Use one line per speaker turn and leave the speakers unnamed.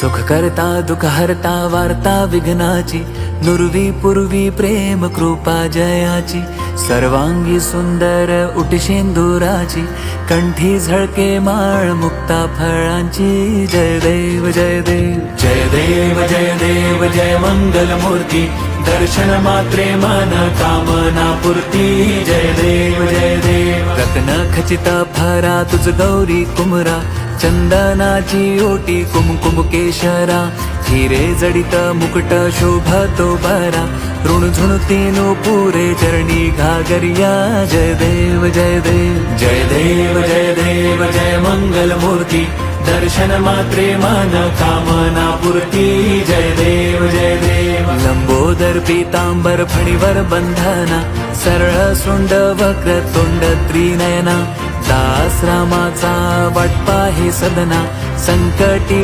सुख करता दुःख हरता वार्ता विघ्नाची, नुरवी पूर्वी प्रेम कृपा जयाची, सर्वांगी सुंदर उटशेंदुराची, कंठी झळके माळ मुक्ता फळांची. जय देव जय देव जय देव जय देव जय मंगल मूर्ती, दर्शन मात्रे मन कामना पूर्ती. जय देव जय देव रत्न खचित फरा तुझ गौरी कुमरा, चंदनाची ओटी कुमकुम केशरा, हिरे जडित मुकुट शोभतो बरा, ऋणझुणतीनो पुरे चरणी घागरिया. जय देव जय देव जय देव जय देव जय मंगल मूर्ती, दर्शन मात्रे मन कामना पूर्ती. जय देव जय देव लंबोदर पीतांबर फणीवर बंधना, सरळ सुंड वक्र तोंड त्रिनयना, दास रामाचा वाटपा हे सदना, संकटी